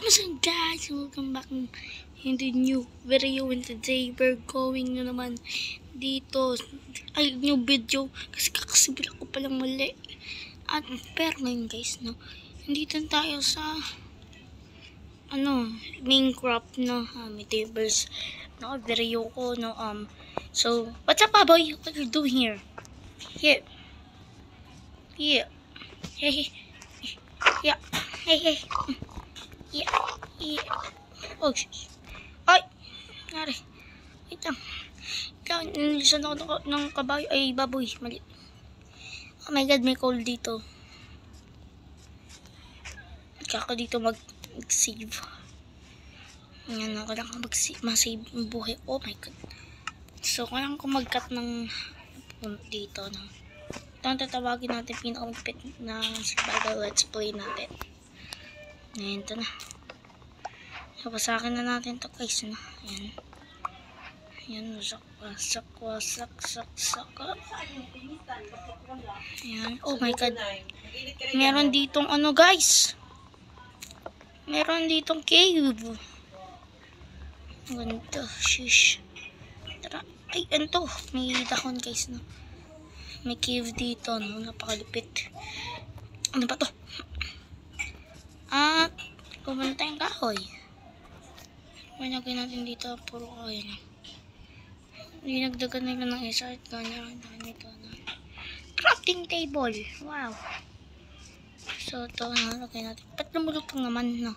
What's up guys? Welcome back in the new video, and today we're going na naman dito ay new video kasi kakasibila ko palang mali. At pero ngayon guys, no, nandito tayo sa Minecraft, no, Metaverse, no, video ko, no, so what's up boy, what you doing here? Hey, yeah, hey, yeah, hey. Yeah. Oh, ay! Nari. Wait lang. Nilisan ako ng kabayo. Ay, baboy. Mali. Oh my god, may cold dito. Kaka dito mag-save. Yan, ako lang mag-save ang buhay. Oh my god. So, kailangan ko mag-cut ng dito. No? Ito ang tatawagin natin pinakamagpit na survival let's play natin. Ngayon, ito na. Napasakin na natin ito guys. No? Ayan. Ayan. Wasak. Ayan. Oh my god. Meron ditong guys. Meron ditong cave. Ganito. Shish. Tara. Ay, ano? May dahon guys. No? May cave dito. No? Napakalupit. Ano ba to? At kumanta yung kahoy. Managay natin dito, puro kahoy na. Dinagdagan nila ng isa at ganyan dito na. Crafting table. Wow. So ito, nalagay natin. Ba't namulupang naman, no?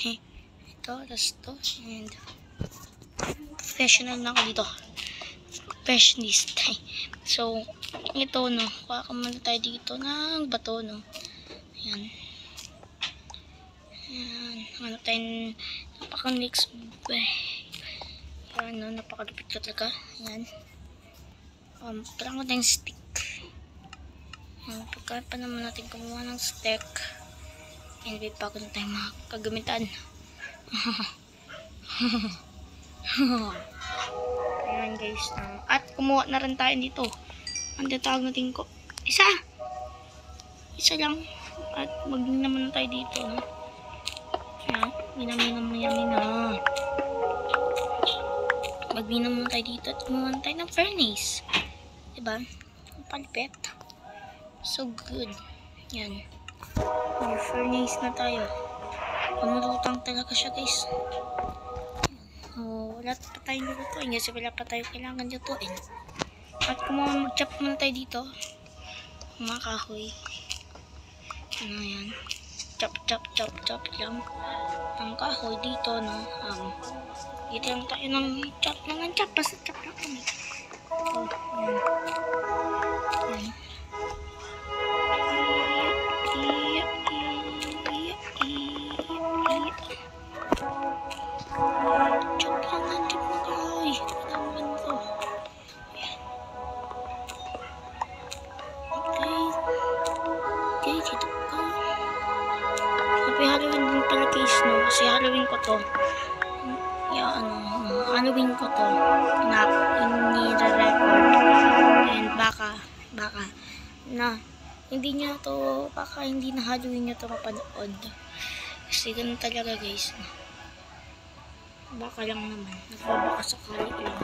Ito, tas ito. And professional na ako dito. Professionist. So, ito, no. Kakamala tayo dito ng bato, no. Ayan. Ayan, hanap tayo napaka-next ayan, napakalupit ko talaga. Ayan. Parang ko tayong stick. Ayan, pagka pa naman natin kumuha ng stick. And wait, bago na tayo makagamitan. Ayan guys. At kumuha na rin tayo dito. Ang tatawag natin ko. Isa lang. At maging naman na tayo dito. Minam na. Magminam muna tayo dito at kumuha tayo ng furnace. Diba? Palipet. So good. Yan. May furnace na tayo. Pumulutang talaga siya guys. Wala pa tayong lutuin kasi wala pa tayo kailangan lutuin. At kumuha mag-chop muna tayo dito. Mga kahoy. Yan. Chop lang ang kahoy dito, no. Dito lang tayo ng chop basta chop lang kami. Yan. Chop lang kahoy. Kailangan ko. Okay, dito ka. Happy Halloween din pala guys, no? Kasi Halloween ko to. Halloween ko to. Nire-record. And baka na hindi niya to, baka hindi na Halloween niya to mapanood. Kasi ganun talaga guys. Baka lang naman. Nagbabaka sakali lang.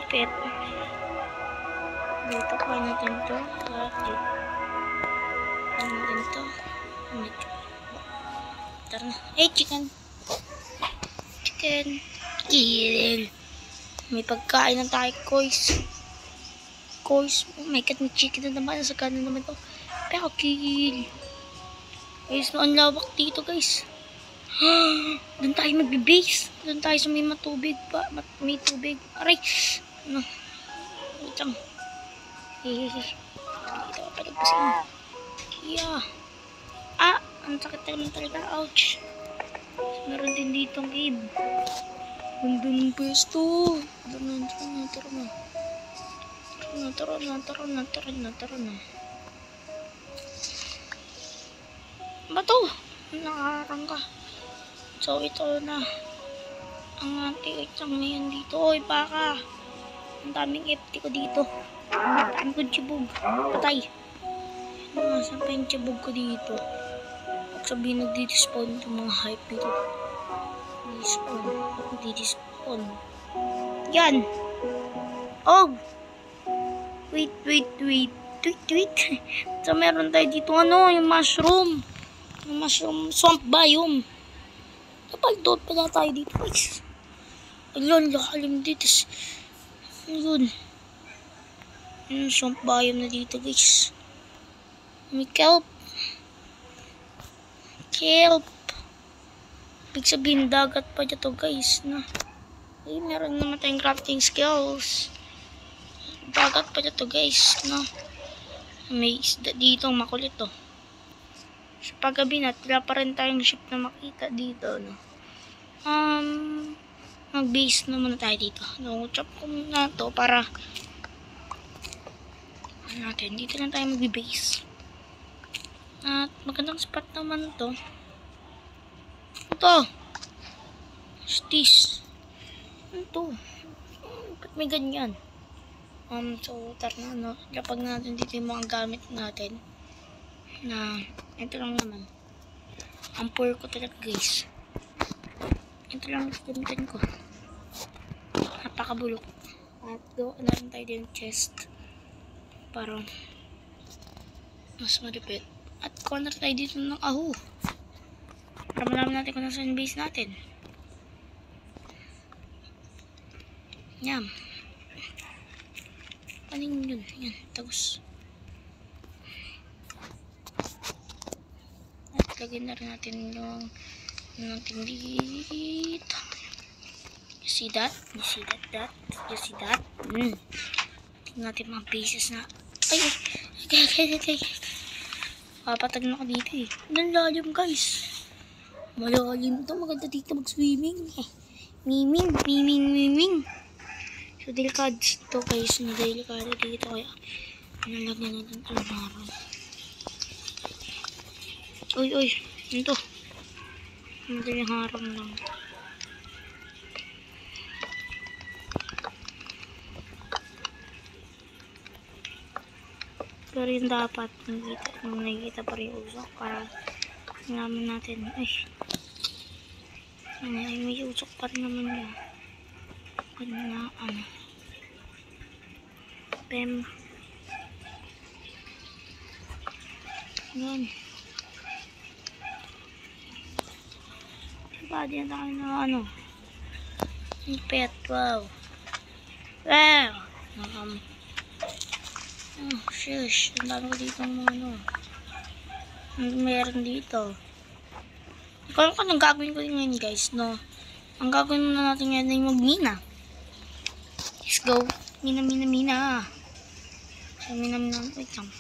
Pet. Dito ko natin to. Natin to. Tara na. Hey, chicken. Kill. May pagkain na tayo, guys. Oh my god, may chicken na naman. Nasa kanan naman to. Pero kill. Guys, ang lawak dito, guys. Doon tayo magbe-base. Doon tayo sa may matubig pa. May tubig. Aray. Wait lang. Dito ka palagpasin. Yeah. Ang sakit naman talaga. Ouch. Meron din ditong cave. Ganda ng pwesto. Tara na. Bato. Nakaharang ka. So, ito na. Ang ating itang ngayon dito. Oy, baka. Ang daming FT ko dito. Ang daming ko chibog. Patay. Saan pa yung chibog ko dito? sabihin nagdi-despawn yung mga hype dito. Nagdi-despawn. Yan! Oh! Wait. So, meron tayo dito, yung mushroom. Yung mushroom swamp biome. Napaldot pala tayo dito, guys. Ayun, lakalim dito. Ayun. Yung swamp biome na dito, guys. May kelp. Ibig sabihin, dagat pa dito, guys. Meron naman tayong crafting skills. Dagat pa dito, guys. May isda dito, makulit, Sa paggabi na, wala pa rin tayong ship na makita dito, mag-base na muna tayo dito. Chop ko muna to para natin. Dito lang tayo mag-base. At magandang spot naman to. Ito. Stis. Ito. Ba't may ganyan? So, tara na, Lapag natin dito yung mga gamit natin. Ito lang naman. Ang poor ko talaga, guys. Ito lang yung gamitin ko. Napakabulok. At gawa na rin tayo din chest. Para mas malipit. At kuha na tayo dito ng aho. Para malaman natin kung nasa base natin. Yam. Paning yun. Yan. Tagos. At lagyan na rin natin yung natin dito. You see that? You see that? You see that? Tingnan natin mga bases na. Ay. Papatag na ako dito eh. Ang lalim, guys. Malalim to. Maganda dito mag-swimming. Miming. So, delikado ito, guys. Delikado dito. Kaya, nalagyan natin ito ng harang. Uy. Ito. Hindi yung harang lang. Pero yung dapat nakikita pa rin yung usok para naman natin. May usok pa rin naman yun. Pem. Yan. Diba, diyan tayo na yung pet. Wow. Shush. Ang dami ko dito meron dito. Kung anong gagawin ko ngayon, guys, ang gagawin muna natin ngayon ay magmina. Let's go. Mina. So, mina. Wait lang.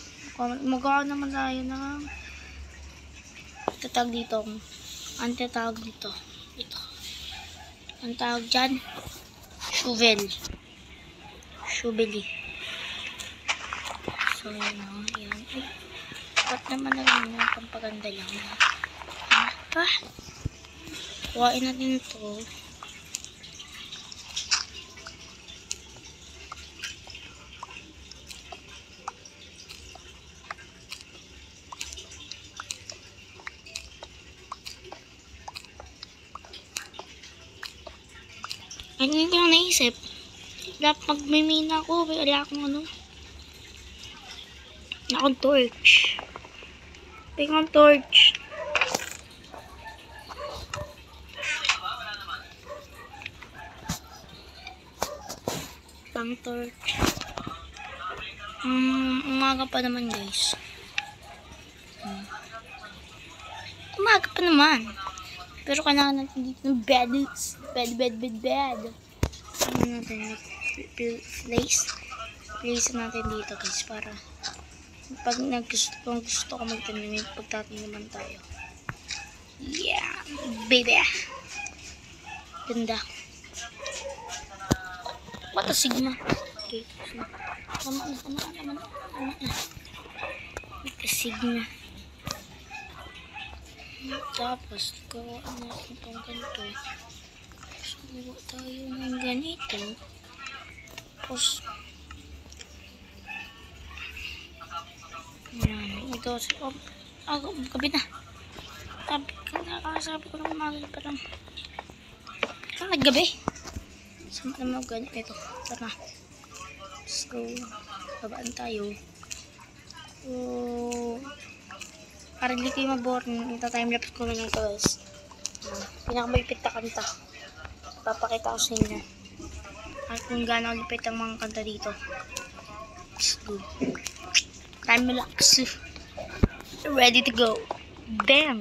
Magawa naman tayo ng tatag dito. Ang tatawag dito. Ito. Ang tawag dyan, shovel. So, yan. Ba't naman na rin yung pampaganda lang? Kuhain natin ito. Hindi ko lang naisip. Dapat magmimina ako. Wala akong akong torch. Tingnan torch. Pang torch. Umaga pa naman, guys. Umaga pa naman. Pero kailangan natin dito ng bed. Ano natin? Place natin dito, guys, para pag gusto ko magtanim, pagtatim naman tayo. Yeah, baby. Ganda. What a sigma. Okay. Tama na. What a sigma. Tapos, gawaan natin itong ganito. So, gawa tayo ng ganito. Tapos, yan. Ito, gabi na. Sabi ko ng umaga pa lang. Saan naggabi? Sama naman ganyan. Ito. Tara. Let's go. Babaan tayo. Para hindi kayo maboring, ita-timelapse ko na ng guys. Pinakamalipit na kanta. Papakita ko sa inyo. At kung gaano lipit ang mga kanta dito. Let's go. Timelapse. Ready to go. Bam!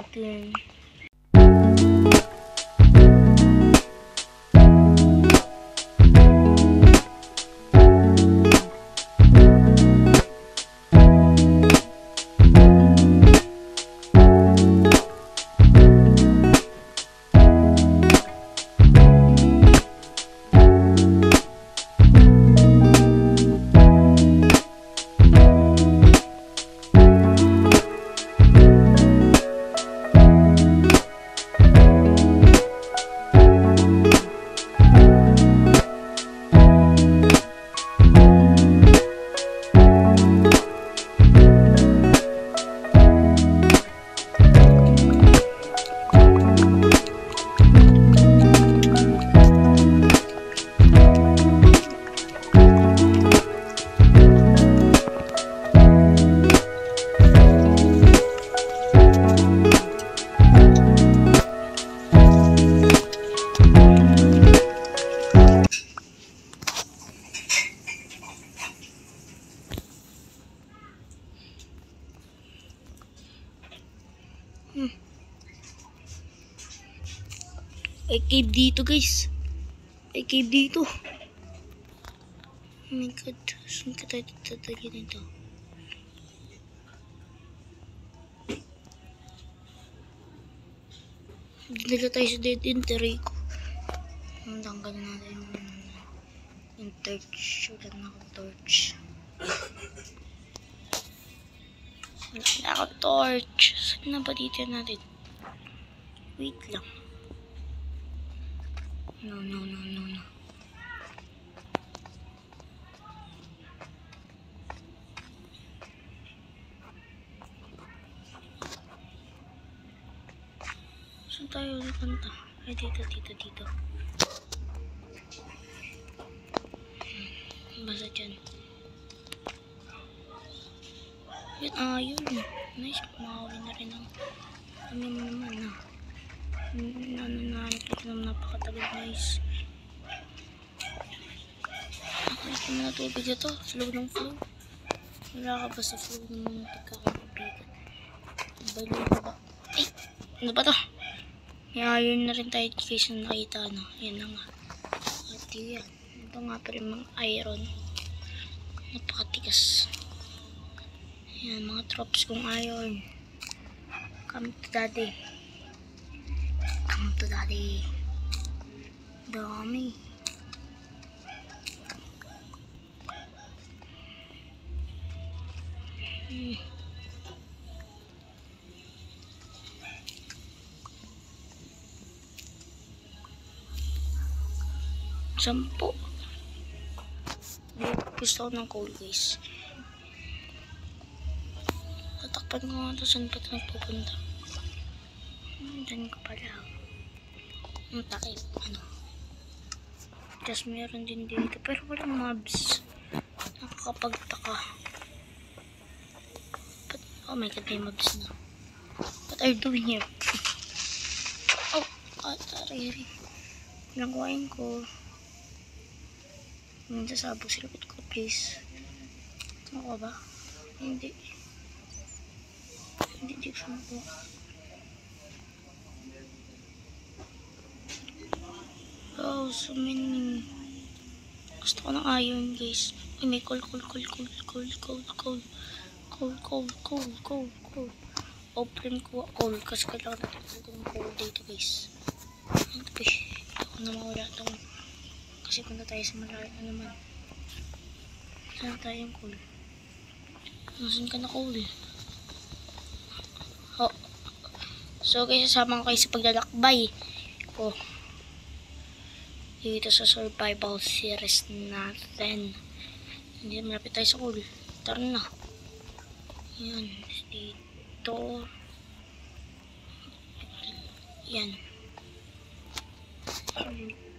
May cave dito guys. May cave dito. Oh my god. Saan ka tayo tatagin ito? Dinala tayo sa dead end. Taray ko. Tanggal natin yung torch. Wala na akong torch. Wala na akong torch. Saan na ba dito natin? Wait lang. No. Saan tayo napunta? Ay, dito. Basta dyan. Yun. Nice. Kumakawi na rin ang ano naman na. Nananap ito naman napakatagal guys. Nakita mo na tubig ito. Flow ng flow. Wala ka ba sa flow ng mga pagkakabigan? Balo ka ba? Ay! Ano ba to? Ngayon na rin tayo guys na nakita no. Yan na nga. At yan. Ito nga pa rin mga iron. Napakatigas. Yan mga drops kong iron. Come to daddy. Dami. Sampo. Gusto ko ng coal guys. Tatakpan ko nga ito saan pa ito nagpupunta. Diyan ko pala. Ang takip. Tapos meron din dito. Pero walang mobs. Nakakapagtaka. Oh my god, may mobs na. What are you doing here? Oh, tariri. Nakuhain ko. Sasabog sila ko please. Ano ba? Hindi ko makuha. Oh, so many. Gusto ko ng iron guys. Ay, may coal. Open ko coal kasi kailangan natin ng coal dito guys. Ako na mawala itong kasi punta tayo sa malayo naman. Saan tayo yung coal? Nasaan ka na coal? Oh. So guys, sasama ko kayo sa paglalakbay ko dito sa survival series natin. Hindi malapit tayo sa coal. Tara na. Yan. Dito. Yan.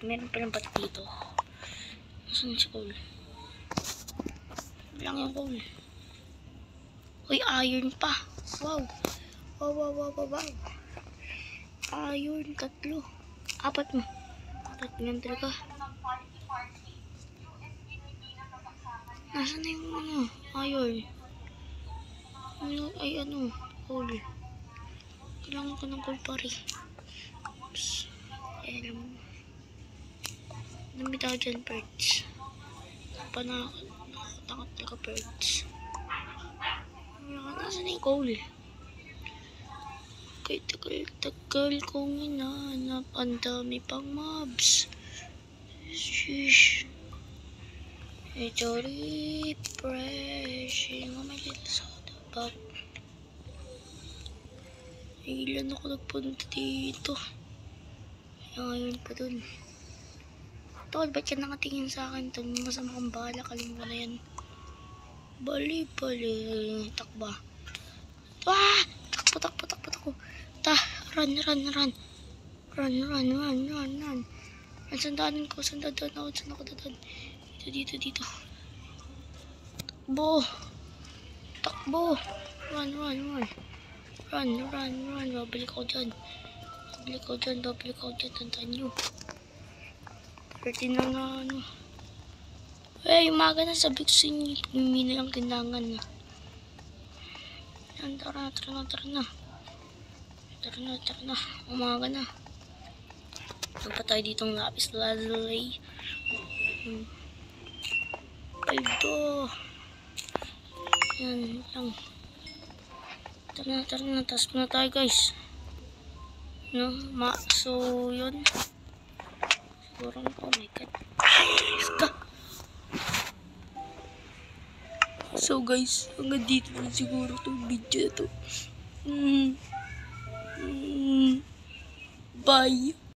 Meron palang pat dito. Nasaan si Cole? Lang yung Cole. Uy, iron pa. Wow. Wow. Iron, 3. 4 mo. 4 yan talaga. Nasaan na yung iron? Ay, coal. Kailangan ko ng coal pare. Oops. Ayan mo. Dami tayo dyan, birds. Nakatakot talaga, birds. Nasaan na yung coal? Kay tagal kong hinahanap. Ang dami pang mobs. Sheesh. Ito refreshing. Oh, my little soda pop. Ilan ako nagpunta dito. Ngayon pa dun. Tol, ba't ka nakatingin sa akin? Tol, masama kang bahala. Kalim ko na yan. Bali. Takba. Ah! Takbo. Run. Sandaan ako. Saan ako dadaan? Dito. Takbo. Run. Babalik ako dyan. Tandaan nyo. 13 na umaga na, sabi ko sa inyo. Hindi na lang kailangan. Yan, tara na. Umaga na. Nagpa tayo ditong lapis lazuli. Kaldo. Yan lang. Tara na. Taas na tayo, guys. So, yun. Siguro, oh my god. So, guys, hanggang dito na siguro itong video na to. Bye.